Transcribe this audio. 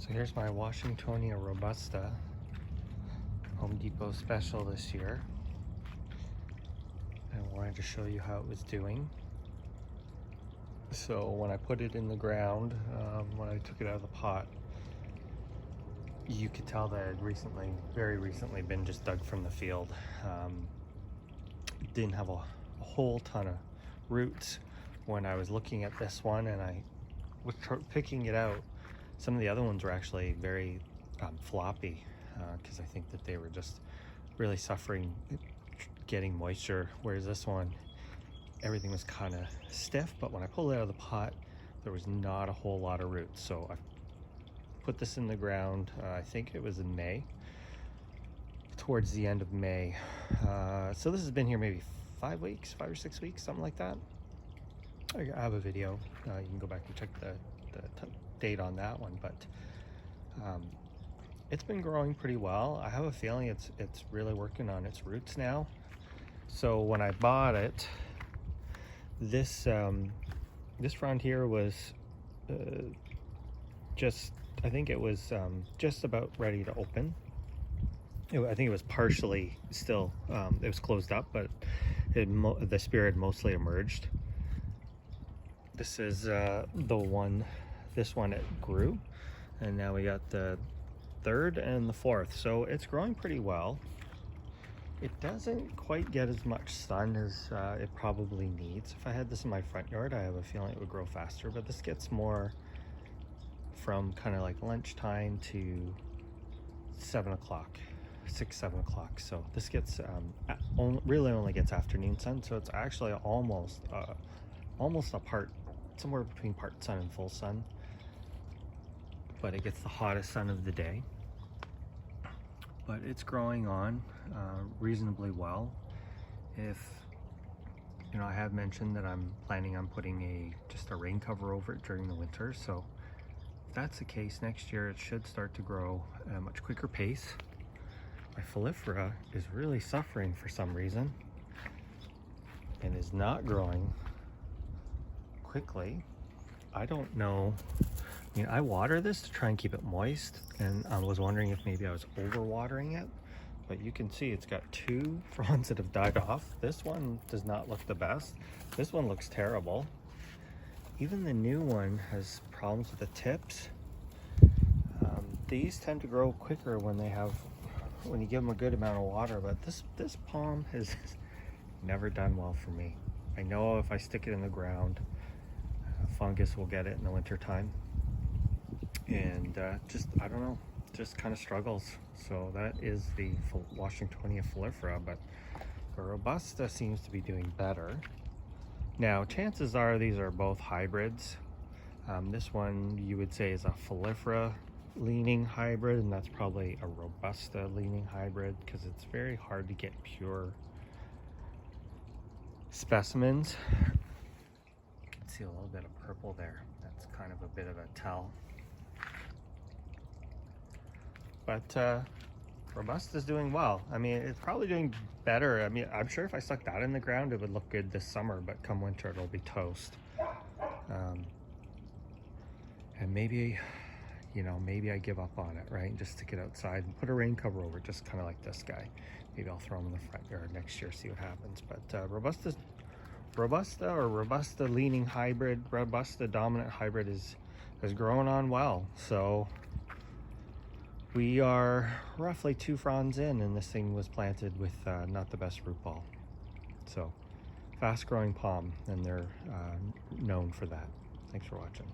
So here's my Washingtonia robusta, Home Depot special this year. I wanted to show you how it was doing. So when I put it in the ground, when I took it out of the pot, you could tell that it had very recently been just dug from the field. Didn't have a whole ton of roots. When I was looking at this one and I was picking it out, some of the other ones were actually very floppy, because I think that they were just really suffering getting moisture, whereas this one, everything was kind of stiff. But when I pulled it out of the pot, there was not a whole lot of roots. So I put this in the ground, I think it was in May, towards the end of May. So this has been here maybe 5 or 6 weeks, something like that. I have a video, you can go back and check the date on that one, but it's been growing pretty well. I have a feeling it's really working on its roots now. So when I bought it, this frond here was I think it was just about ready to open. I think it was partially still, it was closed up, but the spear had mostly emerged. This is this one it grew, and now we got the third and the fourth, so it's growing pretty well. It doesn't quite get as much sun as it probably needs. If I had this in my front yard, I have a feeling it would grow faster, but this gets more from kind of like lunchtime to 7 o'clock, 7 o'clock. So this gets really only gets afternoon sun, so it's actually almost a part, somewhere between part sun and full sun, but it gets the hottest sun of the day. But it's growing on reasonably well. I have mentioned that I'm planning on putting just a rain cover over it during the winter, so if that's the case, next year it should start to grow at a much quicker pace. My Phylifera is really suffering for some reason and is not growing quickly. I don't know. I mean, I water this to try and keep it moist, and I was wondering if maybe I was over-watering it, but you can see it's got 2 fronds that have died off. This one does not look the best. This one looks terrible. Even the new one has problems with the tips. These tend to grow quicker when you give them a good amount of water, but this palm has never done well for me. I know if I stick it in the ground, fungus will get it in the winter time, and I don't know, just kind of struggles. So that is the Washingtonia Phylifera, but the robusta seems to be doing better. Now, chances are these are both hybrids. This one you would say is a Phylifera leaning hybrid, and that's probably a robusta leaning hybrid, because it's very hard to get pure specimens. You can see a little bit of purple there. That's kind of a bit of a tell. But robusta's doing well. I mean, it's probably doing better. I mean, I'm sure if I stuck that in the ground, it would look good this summer, but come winter, it'll be toast. And maybe I give up on it, right? Just stick it outside and put a rain cover over it, just kind of like this guy. Maybe I'll throw him in the front yard next year, see what happens. But robusta or robusta leaning hybrid, robusta dominant hybrid is growing on well. So we are roughly 2 fronds in, and this thing was planted with not the best root ball. So fast growing palm, and they're known for that. Thanks for watching.